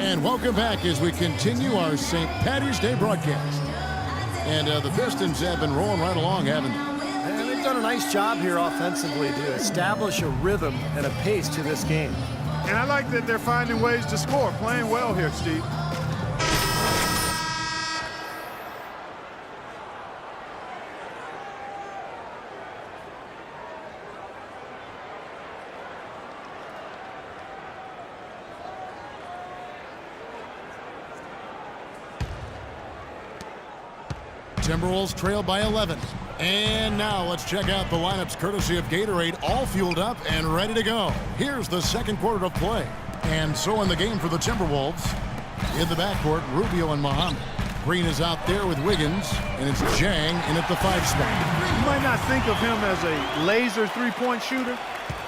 And welcome back as we continue our St. Paddy's Day broadcast. And the Pistons have been rolling right along, haven't they? And they've done a nice job here offensively to establish a rhythm and a pace to this game. And I like that they're finding ways to score, playing well here, Steve. Timberwolves trail by 11. And now let's check out the lineups courtesy of Gatorade, all fueled up and ready to go. Here's the second quarter of play. And so in the game for the Timberwolves, in the backcourt, Rubio and Muhammad. Green is out there with Wiggins, and it's Jang in at the 5 spot. You might not think of him as a laser three-point shooter,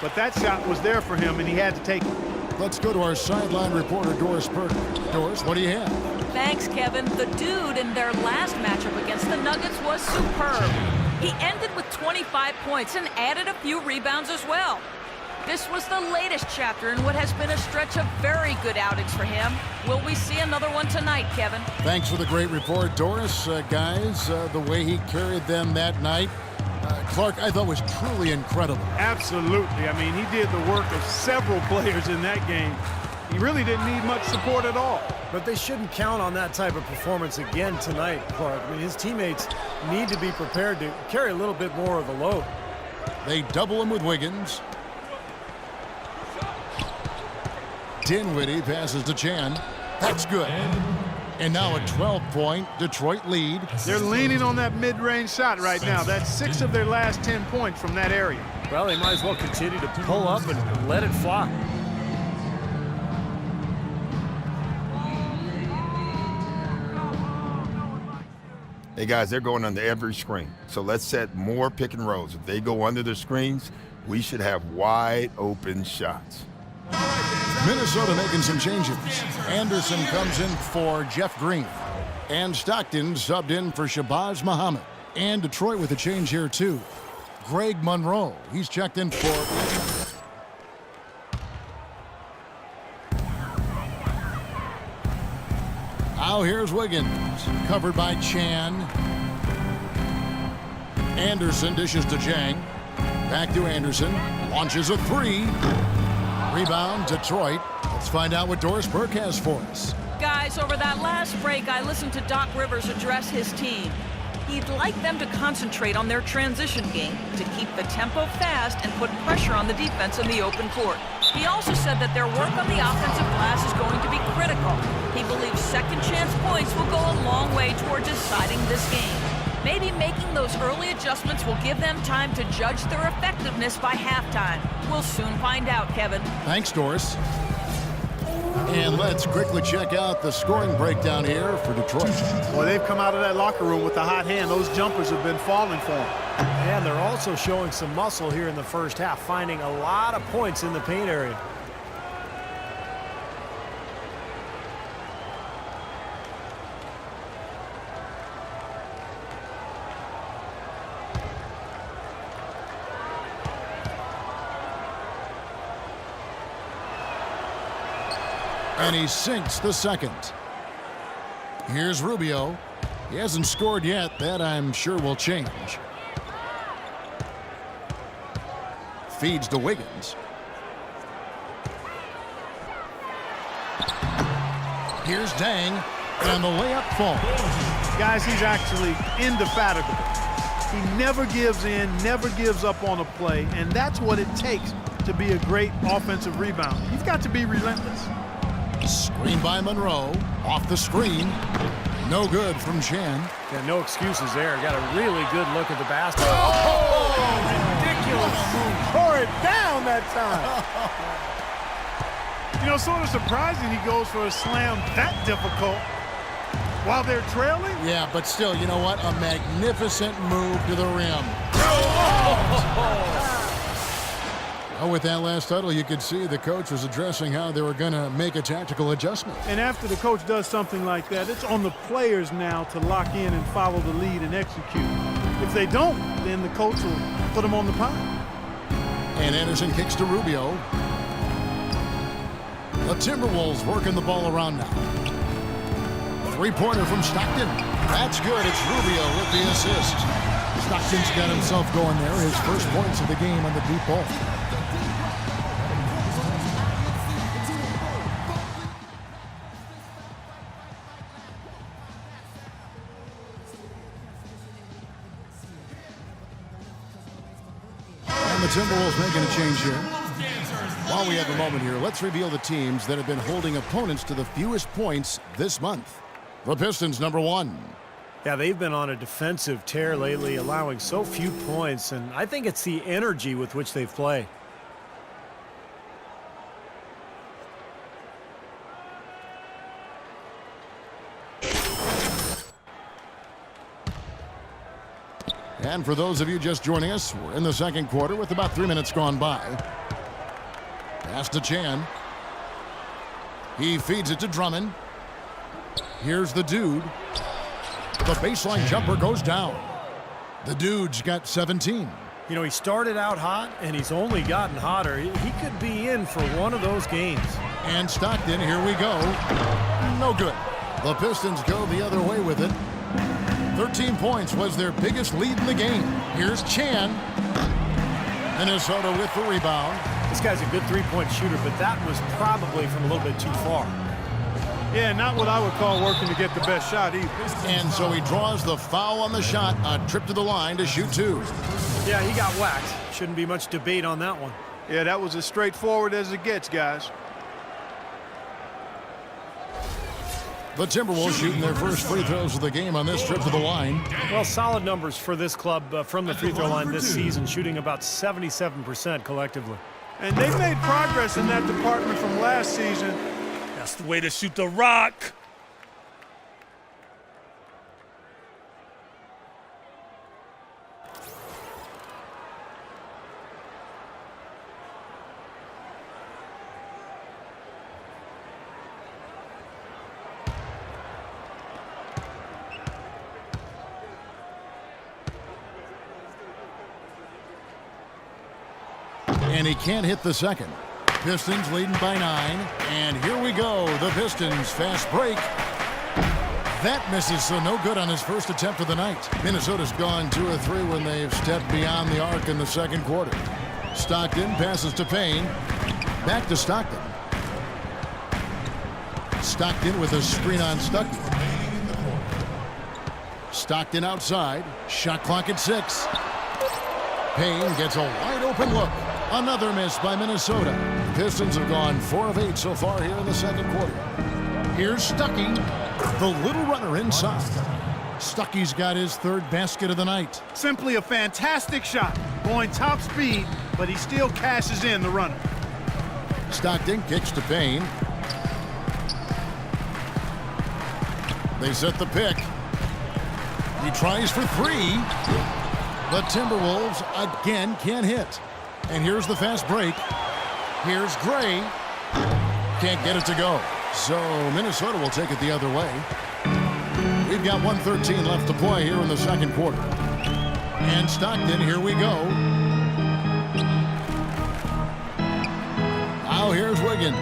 but that shot was there for him, and he had to take it. Let's go to our sideline reporter, Doris Burke. Doris, what do you have? Thanks, Kevin. The dude in their last matchup against the Nuggets was superb. He ended with 25 points and added a few rebounds as well. This was the latest chapter in what has been a stretch of very good outings for him. Will we see another one tonight, Kevin? Thanks for the great report, Doris. Guys, the way he carried them that night, Clark, I thought was truly incredible. Absolutely. I mean, he did the work of several players in that game. He really didn't need much support at all. But they shouldn't count on that type of performance again tonight, Clark. I mean, his teammates need to be prepared to carry a little bit more of the load. They double him with Wiggins. Dinwiddie passes to Chan. That's good. And now a 12-point Detroit lead. They're leaning on that mid-range shot right now. That's 6 of their last 10 points from that area. Well, they might as well continue to pull up and let it fly. Hey, guys, they're going under every screen. So let's set more pick and rolls. If they go under the screens, we should have wide open shots. Minnesota making some changes. Anderson comes in for Jeff Green. And Stockton subbed in for Shabazz Muhammad. And Detroit with a change here, too. Greg Monroe, he's checked in for... Now here's Wiggins, covered by Chan. Anderson dishes to Jang. Back to Anderson, launches a 3. Rebound, Detroit. Let's find out what Doris Burke has for us. Guys, over that last break, I listened to Doc Rivers address his team. He'd like them to concentrate on their transition game, to keep the tempo fast and put pressure on the defense in the open court. He also said that their work on the offensive glass is going to be critical. He believes second chance points will go a long way toward deciding this game. Maybe making those early adjustments will give them time to judge their effectiveness by halftime. We'll soon find out, Kevin. Thanks, Doris. And let's quickly check out the scoring breakdown here for Detroit. Well, they've come out of that locker room with the hot hand. Those jumpers have been falling for them. And they're also showing some muscle here in the first half, finding a lot of points in the paint area. And he sinks the second. Here's Rubio. He hasn't scored yet. That, I'm sure, will change. Feeds to Wiggins. Here's Dang. And the layup falls. Guys, he's actually indefatigable. He never gives in, never gives up on a play, and that's what it takes to be a great offensive rebounder. You've got to be relentless. Screen by Monroe. Off the screen. No good from Chan. Yeah, no excuses there. Got a really good look at the basket. Oh, ridiculous move. Tore it down that time. You know, sort of surprising he goes for a slam that difficult while they're trailing. Yeah, but still, you know what? A magnificent move to the rim. Oh, with that last huddle, you could see the coach was addressing how they were going to make a tactical adjustment. And after the coach does something like that, it's on the players now to lock in and follow the lead and execute. If they don't, then the coach will put them on the pile. And Anderson kicks to Rubio. The Timberwolves working the ball around now. Three-pointer from Stockton. That's good. It's Rubio with the assist. Stockton's got himself going there. His first points of the game on the deep ball. And the Timberwolves making a change here. While we have a moment here, let's reveal the teams that have been holding opponents to the fewest points this month. The Pistons, number 1. Yeah, they've been on a defensive tear lately, allowing so few points, and I think it's the energy with which they play. And for those of you just joining us, we're in the second quarter with about 3 minutes gone by. Pass to Chan. He feeds it to Drummond. Here's the Dude. The baseline jumper goes down. The Dude's got 17. You know, he started out hot, and he's only gotten hotter. He could be in for one of those games. And Stockton, here we go. No good. The Pistons go the other way with it. 13 points was their biggest lead in the game. Here's Chan. Minnesota with the rebound. This guy's a good three-point shooter, but that was probably from a little bit too far. Yeah, not what I would call working to get the best shot either. And so he draws the foul on the shot. A trip to the line to shoot 2. Yeah, he got whacked. Shouldn't be much debate on that one. Yeah, that was as straightforward as it gets, guys. The Timberwolves shooting their first free throws of the game on this trip to the line. Well, solid numbers for this club from the free throw line this season, shooting about 77% collectively. And they've made progress in that department from last season. That's the way to shoot the rock. And he can't hit the second. Pistons leading by 9. And here we go. The Pistons fast break. That misses, so no good on his first attempt of the night. Minnesota's gone 2 of 3 when they've stepped beyond the arc in the second quarter. Stockton passes to Payne. Back to Stockton. Stockton with a screen on Stuckey. Stockton outside. Shot clock at 6. Payne gets a wide open look. Another miss by Minnesota. Pistons have gone 4 of 8 so far here in the second quarter. Here's Stuckey, the little runner inside. Stuckey's got his third basket of the night. Simply a fantastic shot. Going top speed, but he still cashes in the runner. Stockton kicks to Payne. They set the pick. He tries for 3. The Timberwolves again can't hit. And here's the fast break. Here's Gray. Can't get it to go. So Minnesota will take it the other way. We've got 1:13 left to play here in the second quarter. And Stockton, here we go. Now here's Wiggins.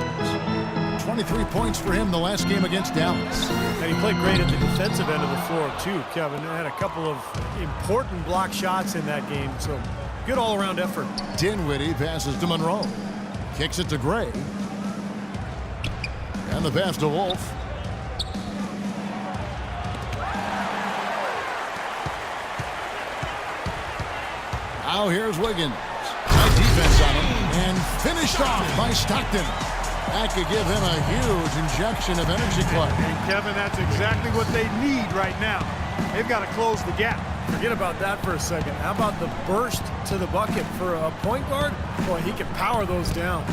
23 points for him the last game against Dallas. And he played great at the defensive end of the floor, too, Kevin. Had a couple of important block shots in that game, so good all-around effort. Dinwiddie passes to Monroe. Kicks it to Gray. And the pass to Wolf. Now here's Wiggins. Nice defense on him. And finished off by Stockton. That could give him a huge injection of energy, Clark. And Kevin, that's exactly what they need right now. They've got to close the gap. Forget about that for a second. How about the burst to the bucket for a point guard? Boy, he can power those down.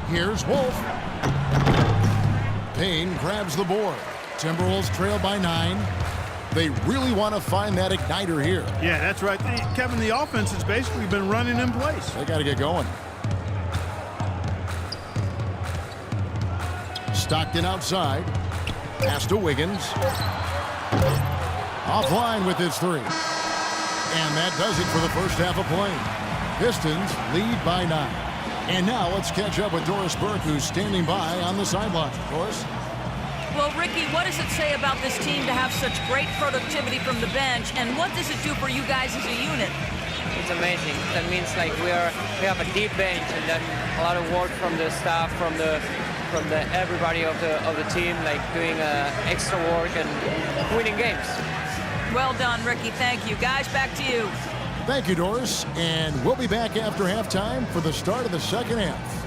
Here's Wolf. Payne grabs the board. Timberwolves trail by 9. They really want to find that igniter here. Yeah, that's right. Kevin, the offense has basically been running in place. They got to get going. Stockton outside. Pass to Wiggins. Offline with his 3. And that does it for the first half of play. Pistons lead by 9. And now let's catch up with Doris Burke, who's standing by on the sideline. Doris? Well, Ricky, what does it say about this team to have such great productivity from the bench, and what does it do for you guys as a unit? It's amazing. That means like we have a deep bench, and then a lot of work from the staff, from the everybody of the team, like doing extra work and winning games. Well done, Ricky. Thank you. Guys, back to you. Thank you, Doris. And we'll be back after halftime for the start of the second half.